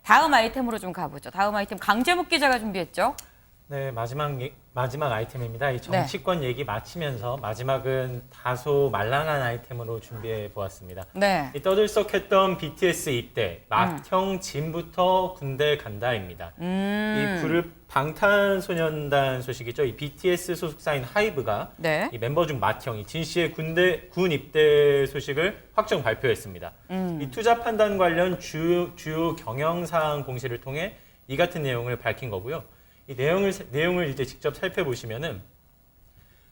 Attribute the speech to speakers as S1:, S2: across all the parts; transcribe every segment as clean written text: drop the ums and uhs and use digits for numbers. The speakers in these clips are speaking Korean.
S1: 다음 아이템으로 좀 가보죠. 다음 아이템 강재묵 기자가 준비했죠.
S2: 네, 마지막 아이템입니다. 이 정치권 얘기 마치면서 마지막은 다소 말랑한 아이템으로 준비해 보았습니다.
S1: 네.
S2: 이 떠들썩했던 BTS 입대, 맏형 진부터 군대 간다입니다. 이 그룹 방탄소년단 소식이죠. 이 BTS 소속사인 하이브가
S1: 네.
S2: 이 멤버 중 맏형이 진 씨의 군 입대 소식을 확정 발표했습니다. 이 투자 판단 관련 주요 경영사항 공시를 통해 이 같은 내용을 밝힌 거고요. 이 내용을 이제 직접 살펴보시면은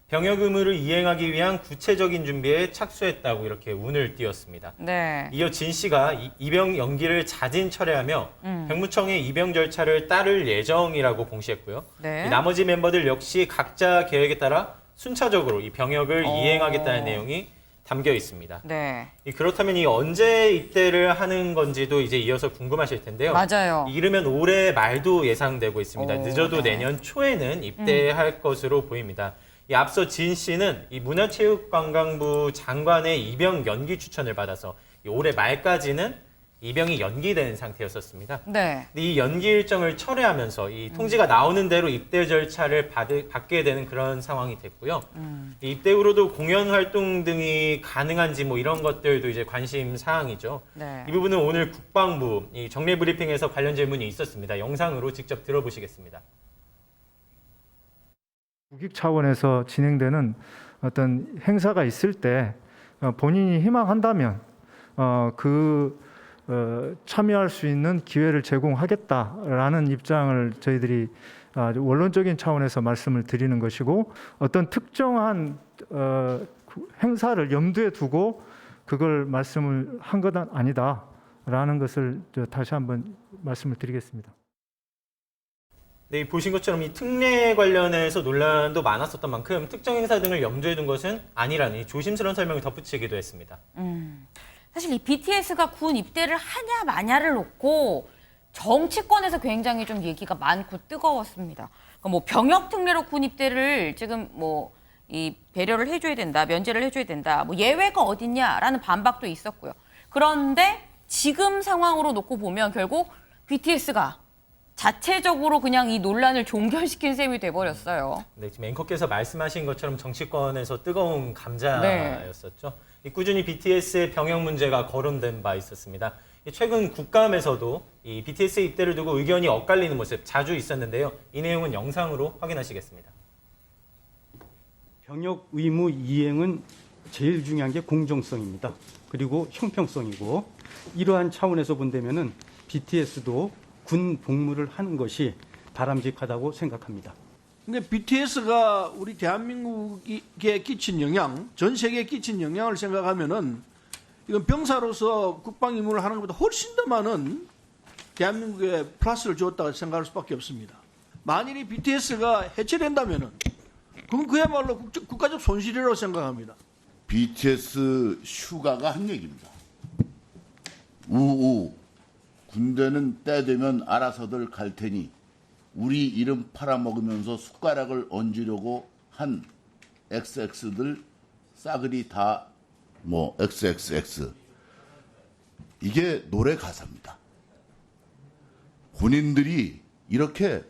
S2: 병역 의무를 이행하기 위한 구체적인 준비에 착수했다고 이렇게 운을 띄웠습니다.
S1: 네.
S2: 이어 진 씨가 입영 연기를 자진 철회하며 백무청의 입영 절차를 따를 예정이라고 공시했고요.
S1: 네.
S2: 이 나머지 멤버들 역시 각자 계획에 따라 순차적으로 이 병역을 이행하겠다는 내용이 담겨 있습니다.
S1: 네.
S2: 그렇다면 이 언제 입대를 하는 건지도 이제 이어서 궁금하실 텐데요.
S1: 맞아요.
S2: 이르면 올해 말도 예상되고 있습니다. 늦어도
S1: 네.
S2: 내년 초에는 입대할 것으로 보입니다. 이 앞서 진 씨는 이 문화체육관광부 장관의 입영 연기 추천을 받아서 이 올해 말까지는 입영이 연기된 상태였었습니다.
S1: 네.
S2: 근데 이 연기 일정을 철회하면서 이 통지가 나오는 대로 입대 절차를 받게 되는 그런 상황이 됐고요. 이 입대 후로도 공연 활동 등이 가능한지 뭐 이런 것들도 이제 관심 사항이죠.
S1: 네.
S2: 이 부분은 오늘 국방부 이 정례 브리핑에서 관련 질문이 있었습니다. 영상으로 직접 들어보시겠습니다.
S3: 국익 차원에서 진행되는 어떤 행사가 있을 때 본인이 희망한다면 참여할 수 있는 기회를 제공하겠다라는 입장을 저희들이 원론적인 차원에서 말씀을 드리는 것이고 어떤 특정한 행사를 염두에 두고 그걸 말씀을 한 것 아니다라는 것을 다시 한번 말씀을 드리겠습니다.
S2: 네, 보신 것처럼 이 특례 관련해서 논란도 많았었던 만큼 특정 행사 등을 염두에 둔 것은 아니라는 이 조심스러운 설명을 덧붙이기도 했습니다.
S1: 사실 이 BTS가 군 입대를 하냐 마냐를 놓고 정치권에서 굉장히 좀 얘기가 많고 뜨거웠습니다. 그러니까 뭐 병역 특례로 군 입대를 지금 뭐 이 배려를 해줘야 된다, 면제를 해줘야 된다, 뭐 예외가 어딨냐라는 반박도 있었고요. 그런데 지금 상황으로 놓고 보면 결국 BTS가 자체적으로 그냥 이 논란을 종결시킨 셈이 돼버렸어요.
S2: 네, 지금 앵커께서 말씀하신 것처럼 정치권에서 뜨거운 감자였었죠. 꾸준히 BTS의 병역 문제가 거론된 바 있었습니다. 최근 국감에서도 이 BTS 입대를 두고 의견이 엇갈리는 모습 자주 있었는데요. 이 내용은 영상으로 확인하시겠습니다.
S4: 병역 의무 이행은 제일 중요한 게 공정성입니다. 그리고 형평성이고 이러한 차원에서 본다면은 BTS도 군 복무를 하는 것이 바람직하다고 생각합니다.
S5: 그러니까 BTS가 우리 대한민국에 끼친 영향, 전 세계에 끼친 영향을 생각하면은 이건 병사로서 국방 임무를 하는 것보다 훨씬 더 많은 대한민국에 플러스를 주었다고 생각할 수밖에 없습니다. 만일이 BTS가 해체된다면은 그건 그야말로 국가적 손실이라고 생각합니다.
S6: BTS 슈가가 한 얘기입니다. 우우 군대는 때 되면 알아서들 갈 테니 우리 이름 팔아먹으면서 숟가락을 얹으려고 한 XX들 싸그리 다 뭐 XXX 이게 노래 가사입니다. 본인들이 이렇게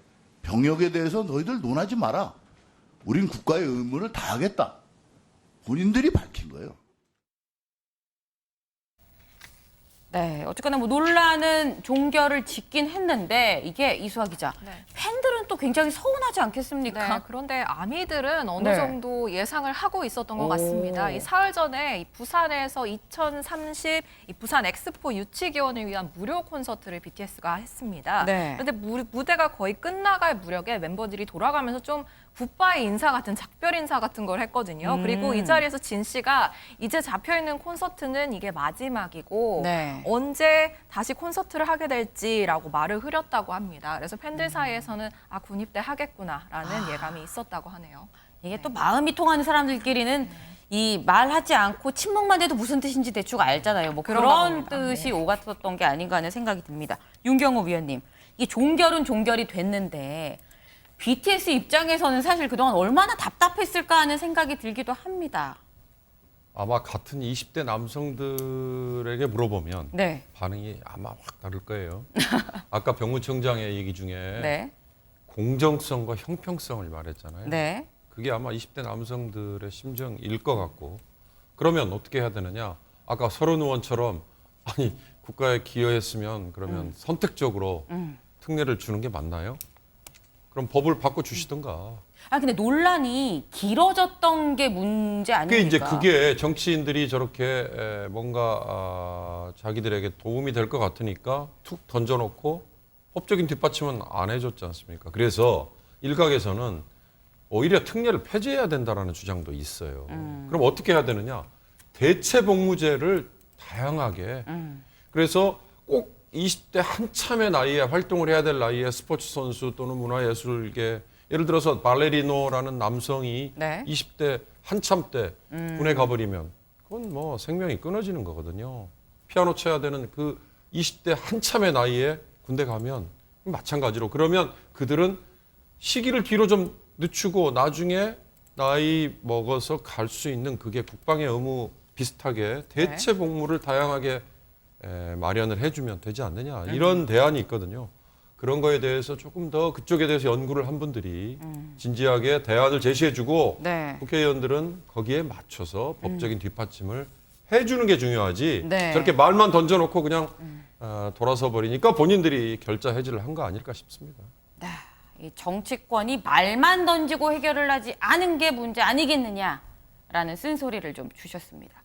S6: 병역에 대해서 너희들 논하지 마라. 우린 국가의 의무를 다하겠다. 본인들이 밝힌 거예요.
S1: 네, 어쨌거나 뭐 논란은 종결을 짓긴 했는데 이게 이수아 기자, 팬들은 또 굉장히 서운하지 않겠습니까?
S7: 네, 그런데 아미들은 어느
S1: 네.
S7: 정도 예상을 하고 있었던 것 같습니다. 이 사흘 전에 이 부산에서 2030 이 부산 엑스포 유치 기원을 위한 무료 콘서트를 BTS가 했습니다.
S1: 네.
S7: 그런데 무대가 거의 끝나갈 무렵에 멤버들이 돌아가면서 좀 굿바이 인사 같은 작별 인사 같은 걸 했거든요. 그리고 이 자리에서 진 씨가 이제 잡혀있는 콘서트는 이게 마지막이고
S1: 네.
S7: 언제 다시 콘서트를 하게 될지라고 말을 흐렸다고 합니다. 그래서 팬들 사이에서는 군입대 하겠구나라는 예감이 있었다고 하네요.
S1: 이게 또 마음이 통하는 사람들끼리는 이 말하지 않고 침묵만 해도 무슨 뜻인지 대충 알잖아요. 뭐
S7: 그런가
S1: 그런
S7: 봅니다.
S1: 뜻이 오갔었던 게 아닌가 하는 생각이 듭니다. 윤경호 위원님, 이 종결은 종결이 됐는데 BTS 입장에서는 사실 그동안 얼마나 답답했을까 하는 생각이 들기도 합니다.
S8: 아마 같은 20대 남성들에게 물어보면
S1: 네.
S8: 반응이 아마 확 다를 거예요. 아까 병무청장의 얘기 중에
S1: 네.
S8: 공정성과 형평성을 말했잖아요.
S1: 네.
S8: 그게 아마 20대 남성들의 심정일 것 같고 그러면 어떻게 해야 되느냐? 아까 서른 의원처럼 아니 국가에 기여했으면 그러면 선택적으로 특례를 주는 게 맞나요? 그럼 법을 바꿔주시던가.
S1: 아 근데 논란이 길어졌던 게 문제
S8: 그게
S1: 아닙니까?
S8: 이제 그게 정치인들이 저렇게 뭔가 자기들에게 도움이 될 것 같으니까 툭 던져놓고 법적인 뒷받침은 안 해줬지 않습니까? 그래서 일각에서는 오히려 특례를 폐지해야 된다라는 주장도 있어요. 그럼 어떻게 해야 되느냐? 대체 복무제를 다양하게. 그래서 꼭 20대 한참의 나이에 활동을 해야 될 나이에 스포츠 선수 또는 문화예술계 예를 들어서 발레리노라는 남성이
S1: 네.
S8: 20대 한참 때 군에 가버리면 그건 뭐 생명이 끊어지는 거거든요. 피아노 쳐야 되는 그 20대 한참의 나이에 군대 가면 마찬가지로 그러면 그들은 시기를 뒤로 좀 늦추고 나중에 나이 먹어서 갈 수 있는 그게 국방의 의무 비슷하게 대체 복무를 다양하게 마련을 해주면 되지 않느냐 이런 대안이 있거든요. 그런 거에 대해서 조금 더 그쪽에 대해서 연구를 한 분들이 진지하게 대안을 제시해주고
S1: 네.
S8: 국회의원들은 거기에 맞춰서 법적인 뒷받침을 해주는 게 중요하지
S1: 네.
S8: 저렇게 말만 던져놓고 그냥 돌아서 버리니까 본인들이 결자 해지를 한 거 아닐까 싶습니다.
S1: 이 정치권이 말만 던지고 해결을 하지 않은 게 문제 아니겠느냐라는 쓴소리를 좀 주셨습니다.